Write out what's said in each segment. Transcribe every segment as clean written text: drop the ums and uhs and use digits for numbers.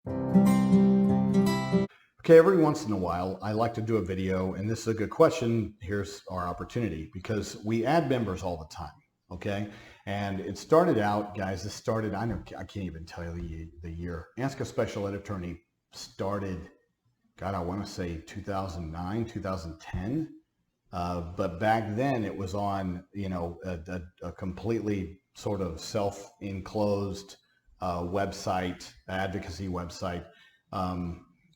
Okay, every once in a while, I like to do a video, and this is a good question. Here's our opportunity because we add members all the time, okay? And it started out, guys, I can't even tell you the year. Ask a Special Ed Attorney started, God, I want to say 2009, 2010. But back then it was on, a completely sort of self-enclosed website, advocacy website.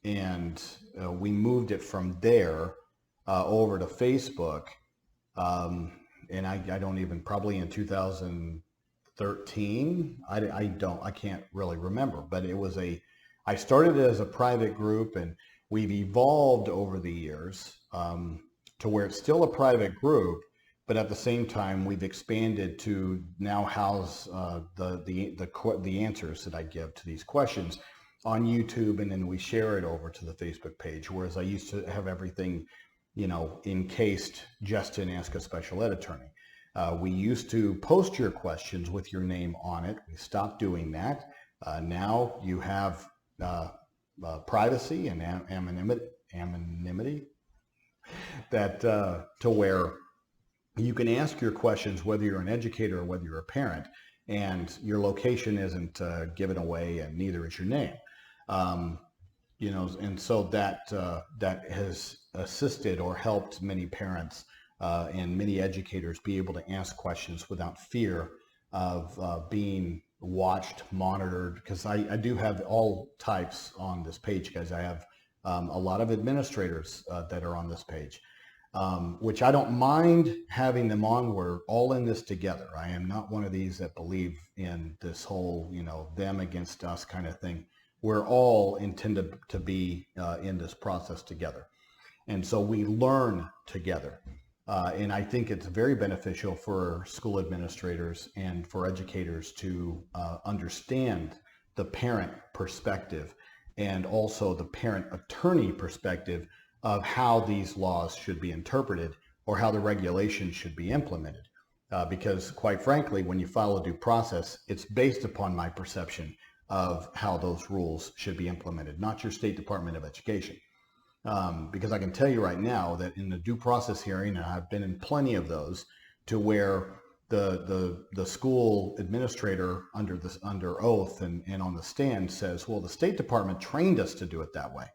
And we moved it from there over to Facebook. And I don't even, probably in 2013, I can't really remember, but I started it as a private group, and we've evolved over the years to where it's still a private group, but at the same time, we've expanded to now house the answers that I give to these questions on YouTube, and then we share it over to the Facebook page. Whereas I used to have everything, encased just in Ask a Special Ed Attorney. We used to post your questions with your name on it. We stopped doing that. Now you have privacy and anonymity that to where you can ask your questions whether you're an educator or whether you're a parent, and your location isn't given away, and neither is your name. And so that has assisted or helped many parents and many educators be able to ask questions without fear of being watched, monitored, because I do have all types on this page, guys. I have a lot of administrators that are on this page, which I don't mind having them on. We're all in this together. I am not one of these that believe in this whole, them against us kind of thing. We're all intended to be in this process together. And so we learn together. And I think it's very beneficial for school administrators and for educators to understand the parent perspective and also the parent attorney perspective of how these laws should be interpreted or how the regulations should be implemented. Because quite frankly, when you follow due process, it's based upon my perception of how those rules should be implemented, not your State Department of Education. Because I can tell you right now that in the due process hearing, and I've been in plenty of those, to where the school administrator under oath and on the stand says, well, the State Department trained us to do it that way.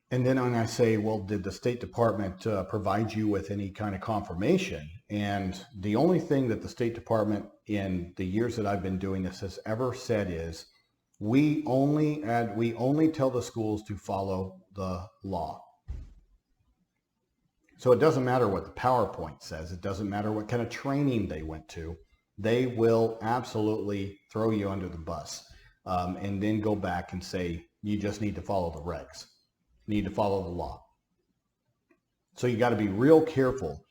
And then when I say, well, did the State Department provide you with any kind of confirmation? And the only thing that the State Department in the years that I've been doing this has ever said is, we only tell the schools to follow the law. So it doesn't matter what the PowerPoint says. It doesn't matter what kind of training they went to. They will absolutely throw you under the bus and then go back and say, you just need to follow the regs. You need to follow the law. So you got to be real careful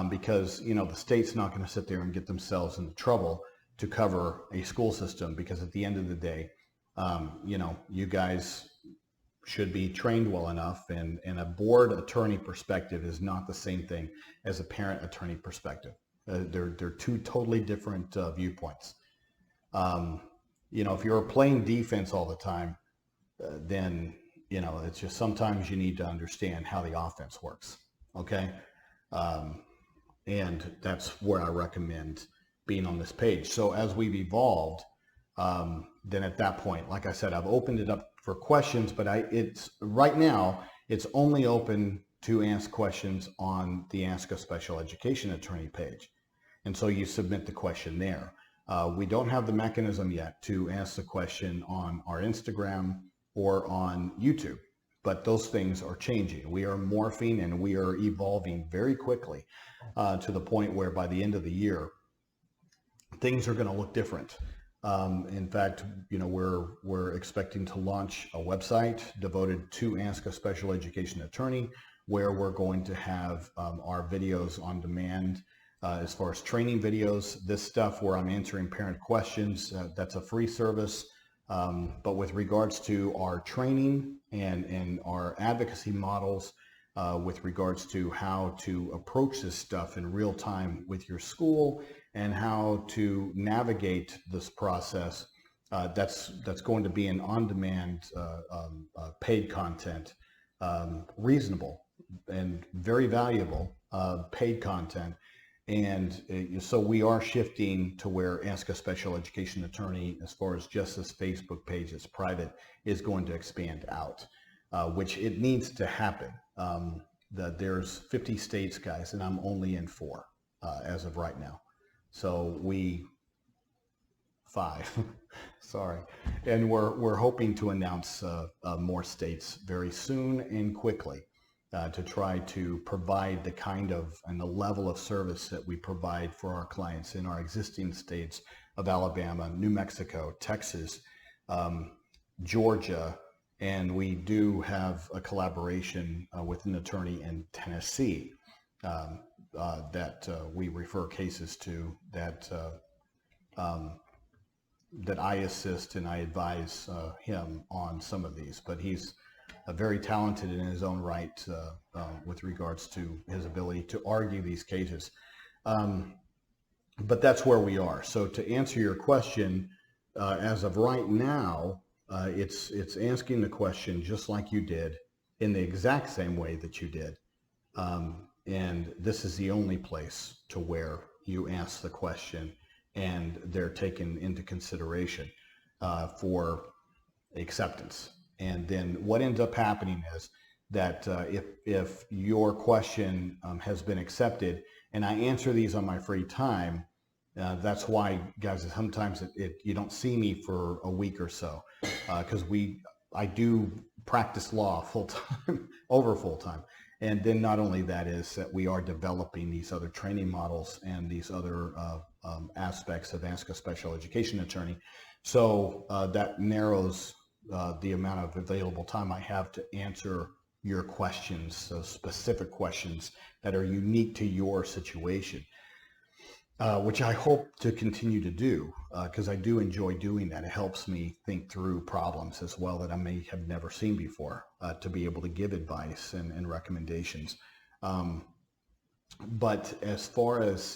because, the state's not going to sit there and get themselves into trouble to cover a school system, because at the end of the day, you guys should be trained well enough, and a board attorney perspective is not the same thing as a parent attorney perspective. They're two totally different viewpoints. If you're playing defense all the time, then, it's just sometimes you need to understand how the offense works. Okay. And that's where I recommend being on this page. So as we've evolved, then at that point, like I said, I've opened it up for questions, but right now it's only open to ask questions on the Ask a Special Education Attorney page. And so you submit the question there. We don't have the mechanism yet to ask the question on our Instagram or on YouTube, but those things are changing. We are morphing and we are evolving very quickly to the point where by the end of the year, things are going to look different. In fact, we're expecting to launch a website devoted to Ask a Special Education Attorney, where we're going to have our videos on demand as far as training videos. This stuff where I'm answering parent questions, that's a free service. But with regards to our training and our advocacy models, with regards to how to approach this stuff in real time with your school and how to navigate this process that's going to be an on-demand paid content, reasonable and very valuable paid content. And so we are shifting to where Ask a Special Education Attorney, as far as just this Facebook page that's private, is going to expand out, which it needs to happen. There's 50 states, guys, and I'm only in 4 as of right now. So 5, sorry. And we're hoping to announce more states very soon and quickly. To try to provide the kind of and the level of service that we provide for our clients in our existing states of Alabama, New Mexico, Texas, Georgia, and we do have a collaboration with an attorney in Tennessee that we refer cases to, that I assist and I advise him on some of these, but he's very talented in his own right with regards to his ability to argue these cases. But that's where we are. So to answer your question, as of right now, it's asking the question just like you did, in the exact same way that you did. And this is the only place to where you ask the question and they're taken into consideration for acceptance. And then what ends up happening is that if your question has been accepted, and I answer these on my free time, that's why, guys, sometimes you don't see me for a week or so, because I do practice law full-time, over full-time. And then not only that is that we are developing these other training models and these other aspects of Ask a Special Education Attorney. So that narrows the amount of available time I have to answer your questions, so specific questions that are unique to your situation, which I hope to continue to do because I do enjoy doing that. It helps me think through problems as well that I may have never seen before, to be able to give advice and recommendations. But as far as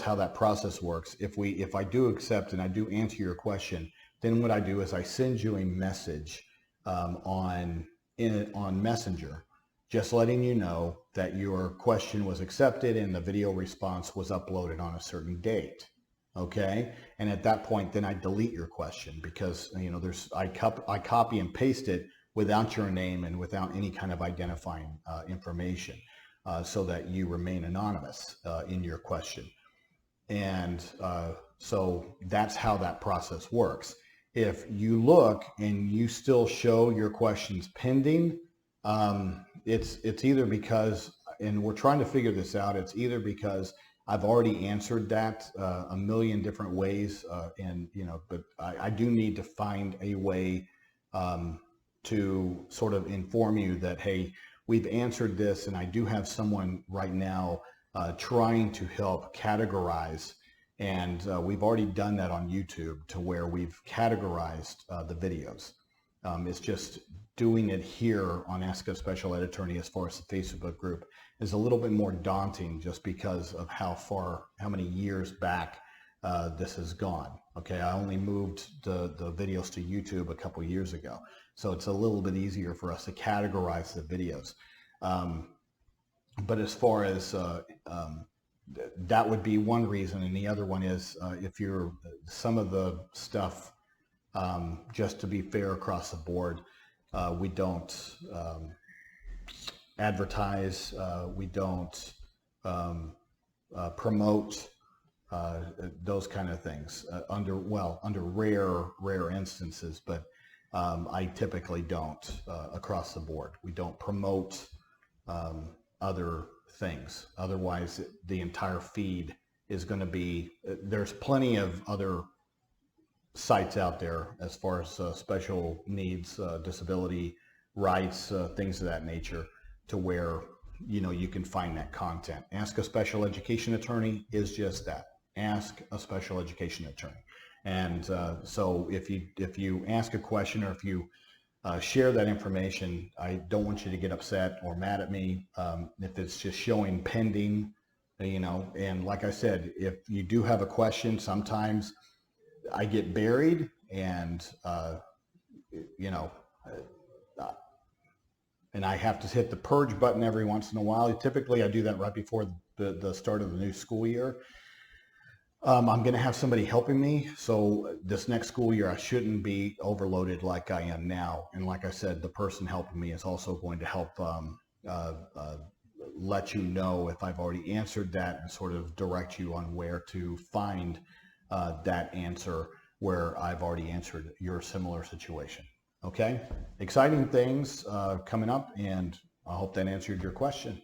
how that process works, if I do accept and I do answer your question, then what I do is I send you a message on Messenger, just letting you know that your question was accepted and the video response was uploaded on a certain date. Okay, and at that point, then I delete your question because I copy and paste it without your name and without any kind of identifying information. So that you remain anonymous in your question. And so that's how that process works. If you look and you still show your questions pending, it's either because, and we're trying to figure this out, it's either because I've already answered that a million different ways, but I do need to find a way to sort of inform you that, hey, we've answered this, and I do have someone right now trying to help categorize, and we've already done that on YouTube to where we've categorized the videos. It's just doing it here on Ask a Special Ed Attorney as far as the Facebook group is a little bit more daunting just because of how many years back this has gone. Okay, I only moved the videos to YouTube a couple years ago. So it's a little bit easier for us to categorize the videos. But as far as that would be one reason, and the other one is if you're some of the stuff, just to be fair across the board, we don't advertise, we don't promote those kind of things under rare instances, but I typically don't across the board. We don't promote other things. Otherwise, the entire feed is going to be, there's plenty of other sites out there as far as special needs, disability rights, things of that nature, to where you can find that content. Ask a Special Education Attorney is just that. Ask a Special Education Attorney. And so if you ask a question or if you share that information, I don't want you to get upset or mad at me if it's just showing pending And like I said, if you do have a question, sometimes I get buried and, you know, uh, and I have to hit the purge button every once in a while. Typically, I do that right before the start of the new school year. I'm going to have somebody helping me. So this next school year, I shouldn't be overloaded like I am now. And like I said, the person helping me is also going to help let you know if I've already answered that and sort of direct you on where to find that answer where I've already answered your similar situation. Okay, exciting things coming up, and I hope that answered your question.